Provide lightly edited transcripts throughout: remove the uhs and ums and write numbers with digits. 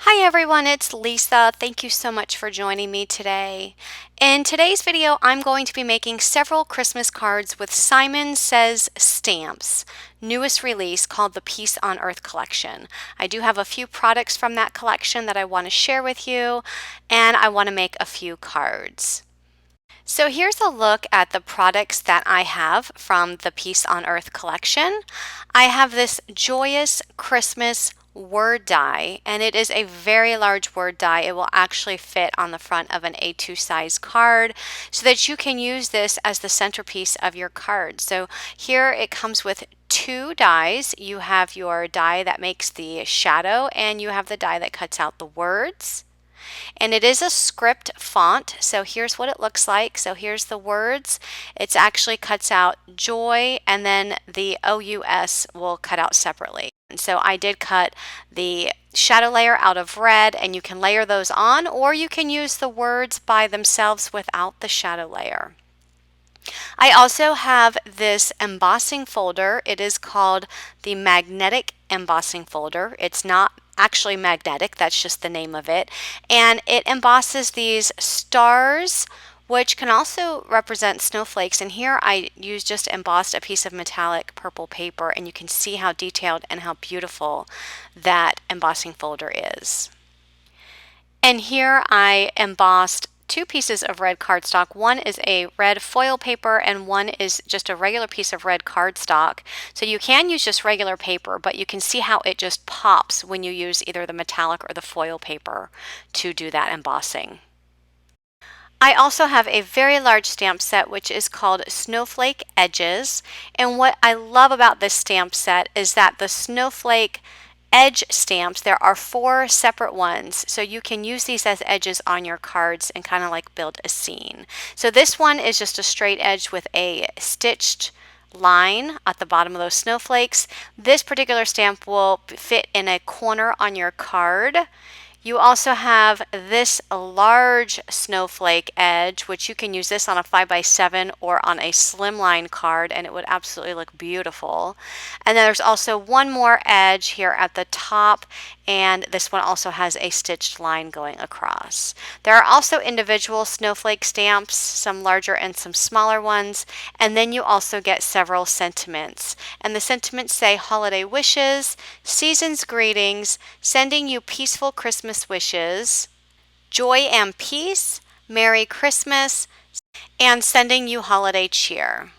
Hi everyone, it's Lisa. Thank you so much for joining me today. In today's video, I'm going to be making several Christmas cards with Simon Says Stamps, newest release called the Peace on Earth collection. I do have a few products from that collection that I want to share with you, and I want to make a few cards. So here's a look at the products that I have from the Peace on Earth collection. I have this Joyous Christmas word die, and it is a very large word die. It will actually fit on the front of an A2 size card so that you can use this as the centerpiece of your card. So here it comes with two dies. You have your die that makes the shadow, and you have the die that cuts out the words. And it is a script font, so here's what it looks like. So here's the words. It actually cuts out joy, and then the OUS will cut out separately. And so I did cut the shadow layer out of red, and you can layer those on, or you can use the words by themselves without the shadow layer. I also have this embossing folder. It is called the magnetic embossing folder. It's not actually magnetic, that's just the name of it. And it embosses these stars, which can also represent snowflakes. And here I just embossed a piece of metallic purple paper, and you can see how detailed and how beautiful that embossing folder is. And here I embossed two pieces of red cardstock. One is a red foil paper and one is just a regular piece of red cardstock. So you can use just regular paper, but you can see how it just pops when you use either the metallic or the foil paper to do that embossing. I also have a very large stamp set which is called Snowflake Edges, and what I love about this stamp set is that the snowflake edge stamps, there are 4 separate ones, so you can use these as edges on your cards and kind of like build a scene. So this one is just a straight edge with a stitched line at the bottom of those snowflakes. This particular stamp will fit in a corner on your card. You also have this large snowflake edge, which you can use this on a 5x7 or on a slimline card, and it would absolutely look beautiful. And then there's also one more edge here at the top, and this one also has a stitched line going across. There are also individual snowflake stamps, some larger and some smaller ones, and then you also get several sentiments. And the sentiments say holiday wishes, season's greetings, sending you peaceful Christmas wishes, joy and peace, Merry Christmas, and sending you holiday cheer.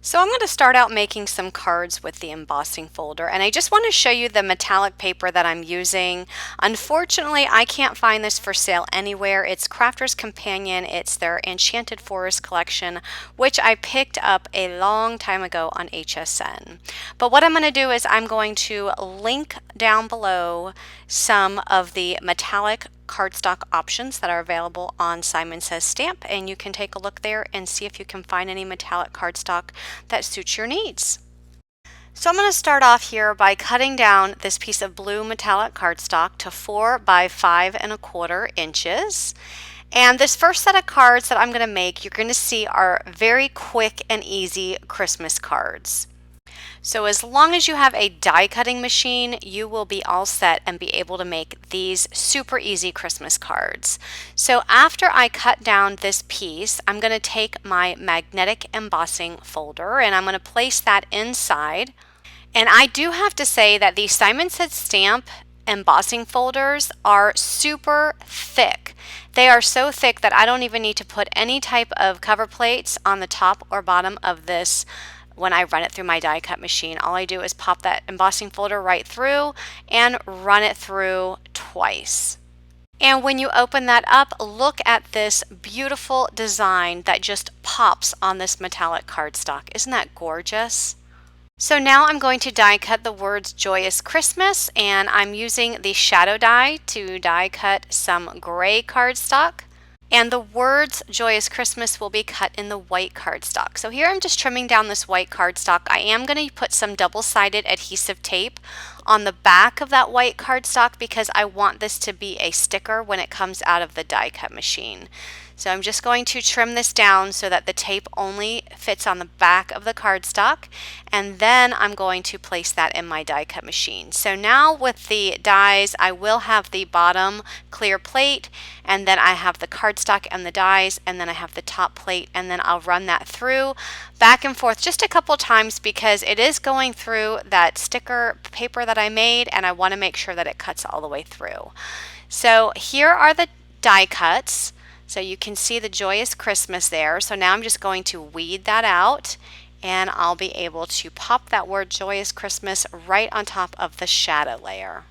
So I'm going to start out making some cards with the embossing folder, and I just want to show you the metallic paper that I'm using. Unfortunately, I can't find this for sale anywhere. It's Crafter's Companion. It's their Enchanted Forest collection, which I picked up a long time ago on HSN. But what I'm going to do is I'm going to link down below some of the metallic cardstock options that are available on Simon Says Stamp, and you can take a look there and see if you can find any metallic cardstock that suits your needs. So I'm going to start off here by cutting down this piece of blue metallic cardstock to 4 by 5¼ inches. And this first set of cards that I'm going to make, you're going to see are very quick and easy Christmas cards. So as long as you have a die cutting machine, you will be all set and be able to make these super easy Christmas cards. So after I cut down this piece, I'm going to take my magnetic embossing folder and I'm going to place that inside. And I do have to say that these Simon Says Stamp embossing folders are super thick. They are so thick that I don't even need to put any type of cover plates on the top or bottom of this. When I run it through my die cut machine, all I do is pop that embossing folder right through and run it through twice. And when you open that up, look at this beautiful design that just pops on this metallic cardstock. Isn't that gorgeous? So now I'm going to die cut the words Joyous Christmas, and I'm using the shadow die to die cut some gray cardstock. And the words Joyous Christmas will be cut in the white cardstock. So here I'm just trimming down this white cardstock. I am going to put some double-sided adhesive tape on the back of that white cardstock because I want this to be a sticker when it comes out of the die cut machine. So I'm just going to trim this down so that the tape only fits on the back of the cardstock, and then I'm going to place that in my die cut machine. So now with the dies, I will have the bottom clear plate, and then I have the cardstock and the dies, and then I have the top plate, and then I'll run that through back and forth just a couple times because it is going through that sticker paper that I made, and I want to make sure that it cuts all the way through. So here are the die cuts. So you can see the Joyous Christmas there. So now I'm just going to weed that out, and I'll be able to pop that word Joyous Christmas right on top of the shadow layer.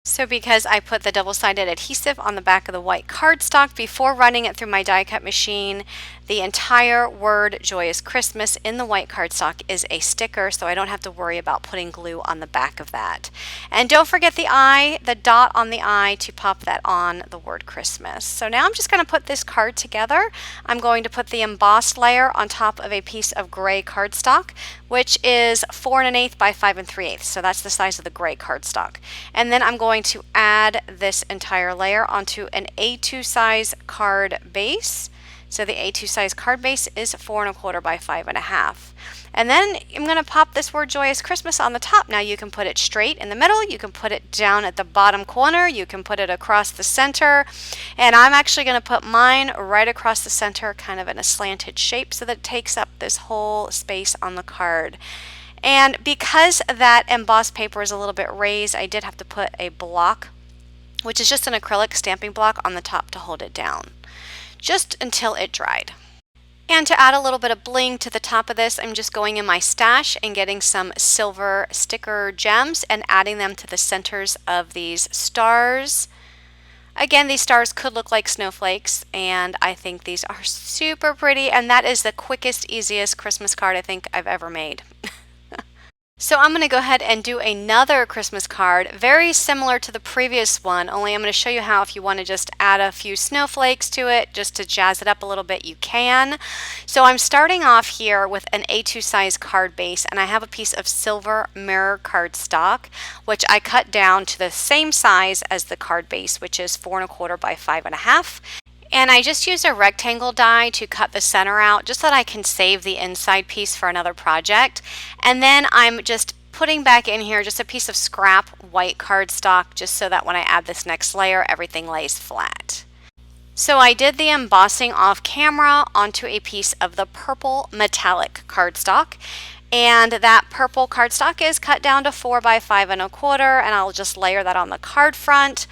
So because I put the double-sided adhesive on the back of the white cardstock before running it through my die cut machine, the entire word Joyous Christmas in the white cardstock is a sticker, so I don't have to worry about putting glue on the back of that. And don't forget the eye, the dot on the eye, to pop that on the word Christmas. So now I'm just going to put this card together. I'm going to put the embossed layer on top of a piece of gray cardstock, which is 4 1/8 by 5 3/8. So that's the size of the gray cardstock. And then I'm going to add this entire layer onto an A2 size card base. So the A2 size card base is 4 1/4 by 5 1/2. And then I'm going to pop this word Joyous Christmas on the top. Now you can put it straight in the middle, you can put it down at the bottom corner, you can put it across the center, and I'm actually going to put mine right across the center, kind of in a slanted shape, so that it takes up this whole space on the card. And because that embossed paper is a little bit raised, I did have to put a block, which is just an acrylic stamping block, on the top to hold it down, just until it dried. And to add a little bit of bling to the top of this, I'm just going in my stash and getting some silver sticker gems and adding them to the centers of these stars. Again, these stars could look like snowflakes, and I think these are super pretty, and that is the quickest, easiest Christmas card I think I've ever made. So I'm going to go ahead and do another Christmas card, very similar to the previous one, only I'm going to show you how if you want to just add a few snowflakes to it, just to jazz it up a little bit, you can. So I'm starting off here with an A2 size card base, and I have a piece of silver mirror cardstock, which I cut down to the same size as the card base, which is 4 1/4 by 5 1/2. And I just used a rectangle die to cut the center out just so that I can save the inside piece for another project. And then I'm just putting back in here just a piece of scrap white cardstock just so that when I add this next layer, everything lays flat. So I did the embossing off camera onto a piece of the purple metallic cardstock. And that purple cardstock is cut down to 4 by 5 1/4, and I'll just layer that on the card front.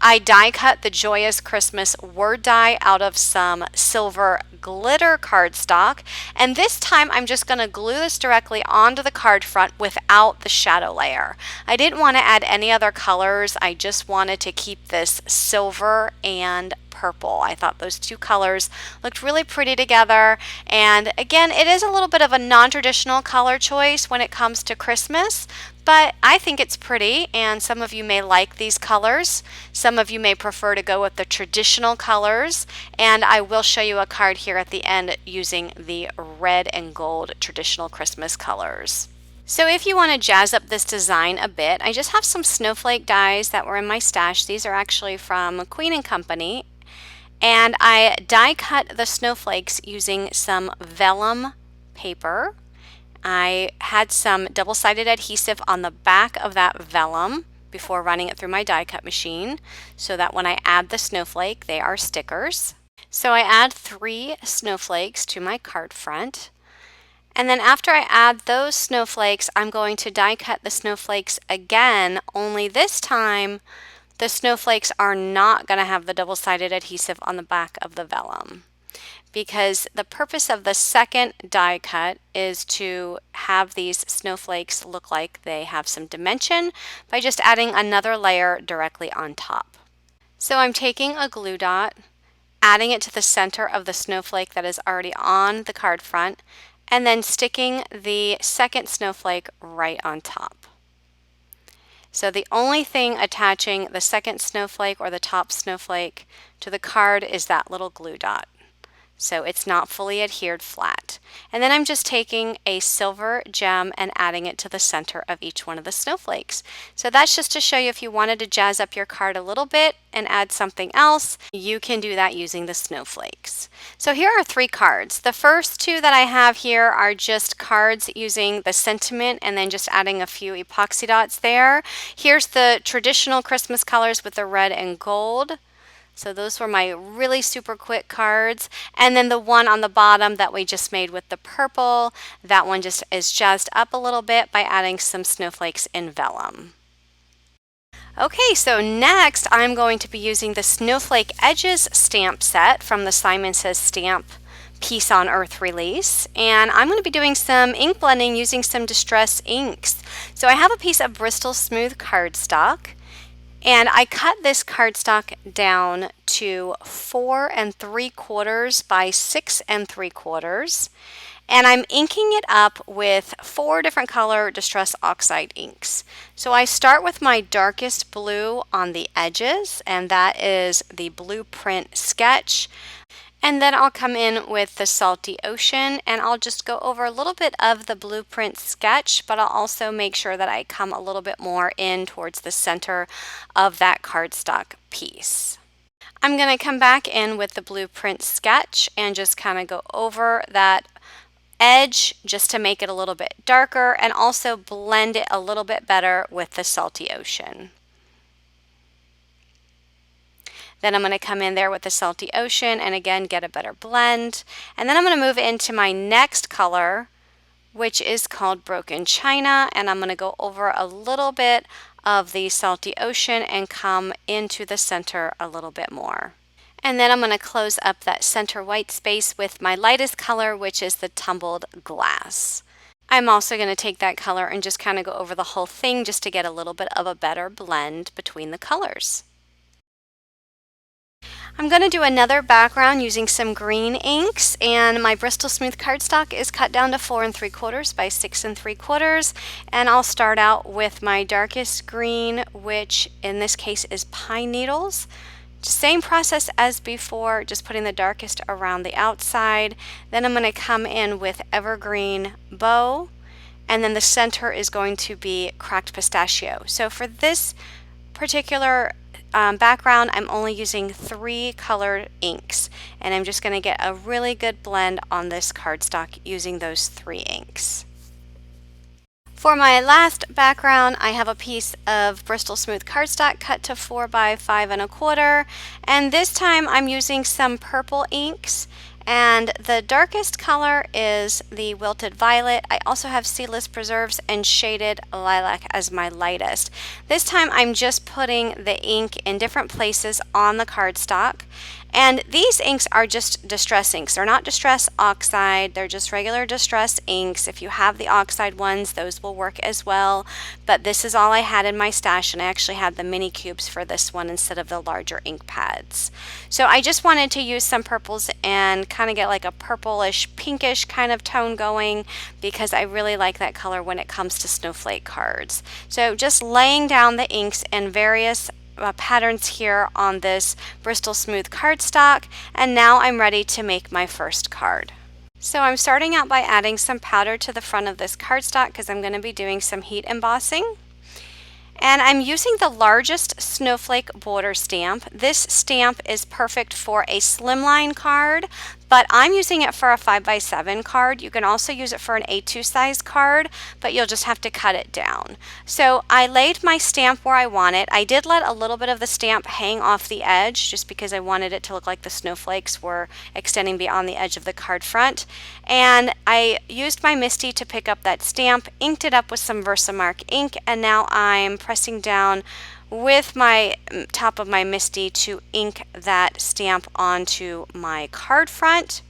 I die cut the Joyous Christmas word die out of some silver glitter cardstock, and this time I'm just going to glue this directly onto the card front without the shadow layer. I didn't want to add any other colors, I just wanted to keep this silver and purple. I thought those two colors looked really pretty together, and again, it is a little bit of a non-traditional color choice when it comes to Christmas, but I think it's pretty, and some of you may like these colors. Some of you may prefer to go with the traditional colors, and I will show you a card here at the end using the red and gold traditional Christmas colors. So if you want to jazz up this design a bit, I just have some snowflake dies that were in my stash. These are actually from Queen & Company, and I die cut the snowflakes using some vellum paper. I had some double-sided adhesive on the back of that vellum before running it through my die cut machine so that when I add the snowflake, they are stickers. So I add 3 snowflakes to my card front. And then after I add those snowflakes, I'm going to die cut the snowflakes again, only this time the snowflakes are not going to have the double-sided adhesive on the back of the vellum, because the purpose of the second die cut is to have these snowflakes look like they have some dimension by just adding another layer directly on top. So I'm taking a glue dot, adding it to the center of the snowflake that is already on the card front, and then sticking the second snowflake right on top. So the only thing attaching the second snowflake or the top snowflake to the card is that little glue dot. so it's not fully adhered flat. And then I'm just taking a silver gem and adding it to the center of each one of the snowflakes. So that's just to show you if you wanted to jazz up your card a little bit and add something else, you can do that using the snowflakes. So here are 3 cards. The first 2 that I have here are just cards using the sentiment and then just adding a few epoxy dots there. Here's the traditional Christmas colors with the red and gold. So those were my really super quick cards. And then the one on the bottom that we just made with the purple, that one just is jazzed up a little bit by adding some snowflakes in vellum. Okay, so next I'm going to be using the Snowflake Edges stamp set from the Simon Says Stamp Peace on Earth release, and I'm going to be doing some ink blending using some distress inks. So I have a piece of Bristol Smooth cardstock, and I cut this cardstock down to 4 3/4 by 6 3/4, and I'm inking it up with 4 different color Distress Oxide inks. So I start with my darkest blue on the edges, and that is the Blueprint Sketch. And then I'll come in with the Salty Ocean, and I'll just go over a little bit of the Blueprint Sketch, but I'll also make sure that I come a little bit more in towards the center of that cardstock piece. I'm going to come back in with the Blueprint Sketch and just kind of go over that edge just to make it a little bit darker and also blend it a little bit better with the Salty Ocean. Then I'm going to come in there with the Salty Ocean and again get a better blend. And then I'm going to move into my next color, which is called Broken China, and I'm going to go over a little bit of the Salty Ocean and come into the center a little bit more. And then I'm going to close up that center white space with my lightest color, which is the Tumbled Glass. I'm also going to take that color and just kind of go over the whole thing just to get a little bit of a better blend between the colors. I'm going to do another background using some green inks, and my Bristol Smooth cardstock is cut down to 4 3/4 by 6 3/4, and I'll start out with my darkest green, which in this case is Pine Needles. Same process as before, just putting the darkest around the outside. Then I'm going to come in with Evergreen Bow, and then the center is going to be Cracked Pistachio. So for this particular background, I'm only using 3 colored inks, and I'm just going to get a really good blend on this cardstock using those 3 inks. For my last background, I have a piece of Bristol Smooth cardstock cut to 4 by 5 1/4, and this time I'm using some purple inks, and the darkest color is the Wilted Violet. I also have Seedless Preserves and Shaded Lilac as my lightest. This time I'm just putting the ink in different places on the cardstock. And these inks are just distress inks. They're not distress oxide, they're just regular distress inks. If you have the oxide ones, those will work as well. But this is all I had in my stash, and I actually had the mini cubes for this one instead of the larger ink pads. So I just wanted to use some purples and kind of get like a purplish, pinkish kind of tone going, because I really like that color when it comes to snowflake cards. So just laying down the inks in various patterns here on this Bristol Smooth cardstock, and now I'm ready to make my first card. So I'm starting out by adding some powder to the front of this cardstock because I'm going to be doing some heat embossing. And I'm using the largest snowflake border stamp. This stamp is perfect for a slimline card, but I'm using it for a 5 by 7 card. You can also use it for an A2 size card, but you'll just have to cut it down. So I laid my stamp where I want it. I did let a little bit of the stamp hang off the edge just because I wanted it to look like the snowflakes were extending beyond the edge of the card front. And I used my Misty to pick up that stamp, inked it up with some Versamark ink, and now I'm pressing down with my top of my Misty to ink that stamp onto my card front.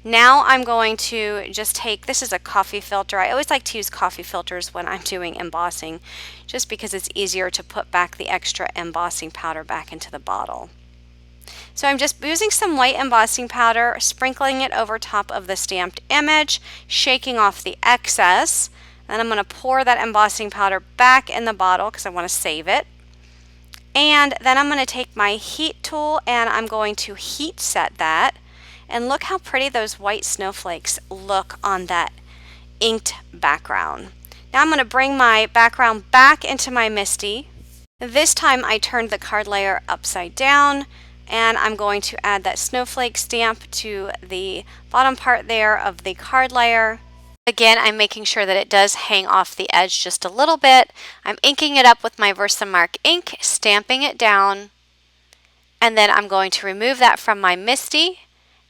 Now I'm going to just take, this is a coffee filter. I always like to use coffee filters when I'm doing embossing, just because it's easier to put back the extra embossing powder back into the bottle. So I'm just using some white embossing powder, sprinkling it over top of the stamped image, shaking off the excess. Then I'm going to pour that embossing powder back in the bottle because I want to save it. And then I'm going to take my heat tool and I'm going to heat set that. And look how pretty those white snowflakes look on that inked background. Now I'm going to bring my background back into my MISTI. This time I turned the card layer upside down, and I'm going to add that snowflake stamp to the bottom part there of the card layer. Again, I'm making sure that it does hang off the edge just a little bit. I'm inking it up with my Versamark ink, stamping it down, and then I'm going to remove that from my MISTI,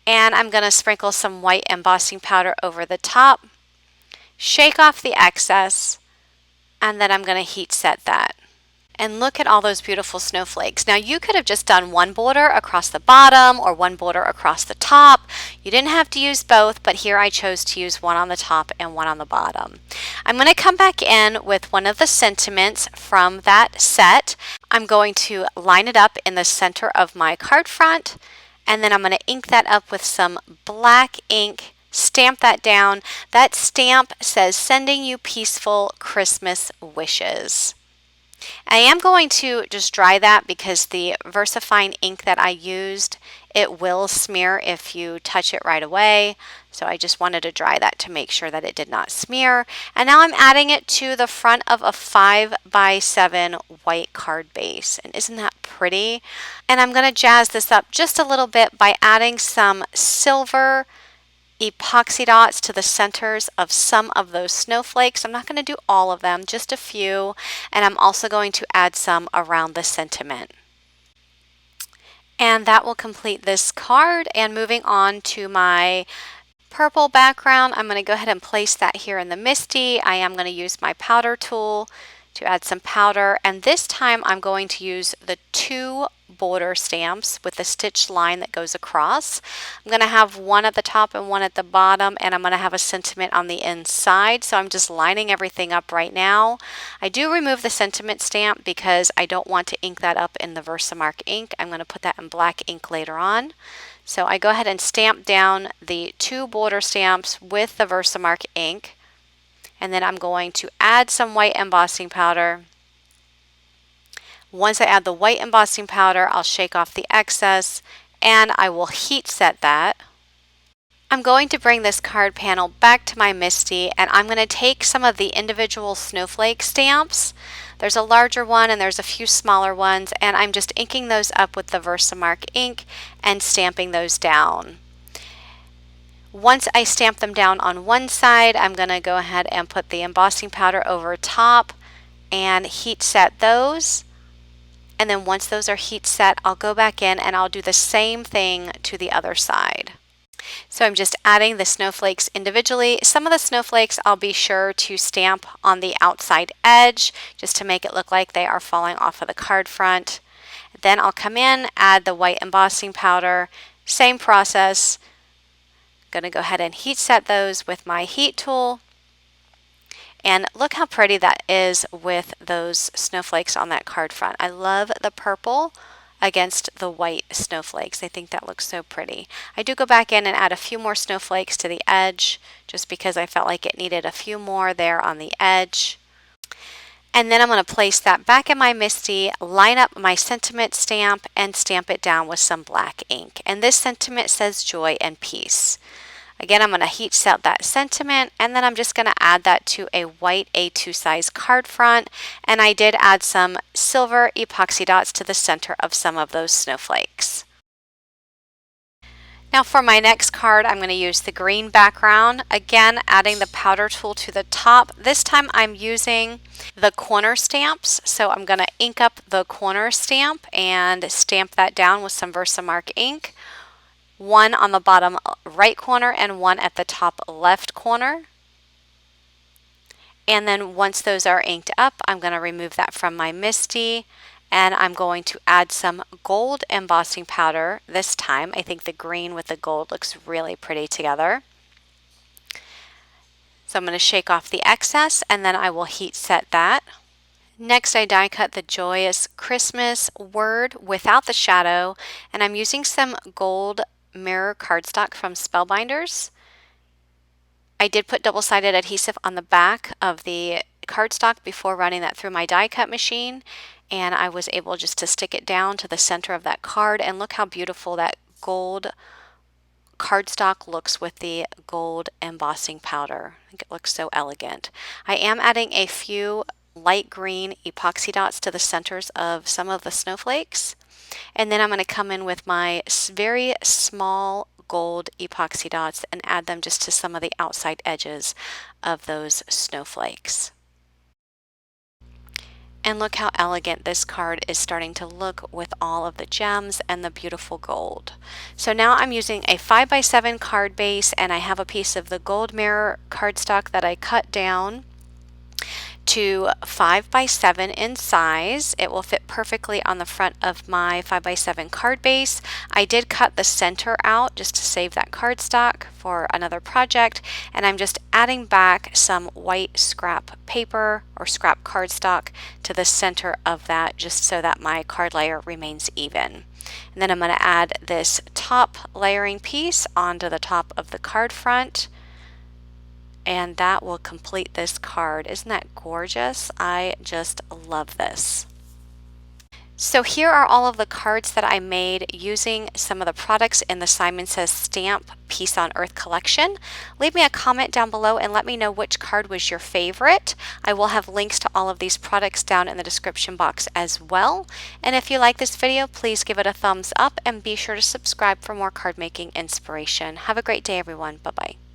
and I'm going to sprinkle some white embossing powder over the top, shake off the excess, and then I'm going to heat set that. And look at all those beautiful snowflakes. Now you could have just done one border across the bottom or one border across the top. You didn't have to use both, but here I chose to use one on the top and one on the bottom. I'm going to come back in with one of the sentiments from that set. I'm going to line it up in the center of my card front, and then I'm going to ink that up with some black ink, stamp that down. That stamp says, "Sending you peaceful Christmas wishes." I am going to just dry that because the VersaFine ink that I used, it will smear if you touch it right away. So I just wanted to dry that to make sure that it did not smear. And now I'm adding it to the front of a 5x7 white card base. And isn't that pretty? And I'm going to jazz this up just a little bit by adding some silver epoxy dots to the centers of some of those snowflakes. I'm not going to do all of them, just a few, and I'm also going to add some around the sentiment. And that will complete this card. And moving on to my purple background, I'm going to go ahead and place that here in the MISTI. I am going to use my powder tool to add some powder, and this time I'm going to use the 2 border stamps with the stitched line that goes across. I'm going to have one at the top and one at the bottom, and I'm going to have a sentiment on the inside, so I'm just lining everything up right now. I do remove the sentiment stamp because I don't want to ink that up in the Versamark ink. I'm going to put that in black ink later on. So I go ahead and stamp down the 2 border stamps with the Versamark ink. And then I'm going to add some white embossing powder. Once I add the white embossing powder, I'll shake off the excess and I will heat set that. I'm going to bring this card panel back to my MISTI, and I'm going to take some of the individual snowflake stamps. There's a larger one and there's a few smaller ones, and I'm just inking those up with the Versamark ink and stamping those down. Once I stamp them down on one side, I'm going to go ahead and put the embossing powder over top and heat set those. And then once those are heat set, I'll go back in and I'll do the same thing to the other side. So I'm just adding the snowflakes individually. Some of the snowflakes I'll be sure to stamp on the outside edge just to make it look like they are falling off of the card front. Then I'll come in, add the white embossing powder, same process. Going to go ahead and heat set those with my heat tool. And look how pretty that is with those snowflakes on that card front. I love the purple against the white snowflakes. I think that looks so pretty. I do go back in and add a few more snowflakes to the edge just because I felt like it needed a few more there on the edge. And then I'm going to place that back in my MISTI, line up my sentiment stamp, and stamp it down with some black ink. And this sentiment says joy and peace. Again, I'm going to heat set that sentiment, and then I'm just going to add that to a white A2 size card front. And I did add some silver epoxy dots to the center of some of those snowflakes. Now for my next card, I'm going to use the green background. Again, adding the powder tool to the top. This time I'm using the corner stamps. So I'm going to ink up the corner stamp and stamp that down with some Versamark ink. One on the bottom right corner and one at the top left corner. And then once those are inked up, I'm going to remove that from my MISTI, and I'm going to add some gold embossing powder this time. I think the green with the gold looks really pretty together. So I'm going to shake off the excess, and then I will heat set that. Next, I die cut the joyous Christmas word without the shadow, and I'm using some gold mirror cardstock from Spellbinders. I did put double-sided adhesive on the back of the cardstock before running that through my die cut machine, and I was able just to stick it down to the center of that card, and look how beautiful that gold cardstock looks with the gold embossing powder. I think it looks so elegant. I am adding a few light green epoxy dots to the centers of some of the snowflakes. And then I'm going to come in with my very small gold epoxy dots and add them just to some of the outside edges of those snowflakes. And look how elegant this card is starting to look with all of the gems and the beautiful gold. So now I'm using a 5x7 card base, and I have a piece of the gold mirror cardstock that I cut down to 5x7 in size. It will fit perfectly on the front of my 5x7 card base. I did cut the center out just to save that cardstock for another project, and I'm just adding back some white scrap paper or scrap cardstock to the center of that, just so that my card layer remains even. And then I'm going to add this top layering piece onto the top of the card front, and that will complete this card. Isn't that gorgeous? I just love this. So here are all of the cards that I made using some of the products in the Simon Says Stamp Peace on Earth collection. Leave me a comment down below and let me know which card was your favorite. I will have links to all of these products down in the description box as well. And if you like this video, please give it a thumbs up and be sure to subscribe for more card making inspiration. Have a great day, everyone. Bye-bye.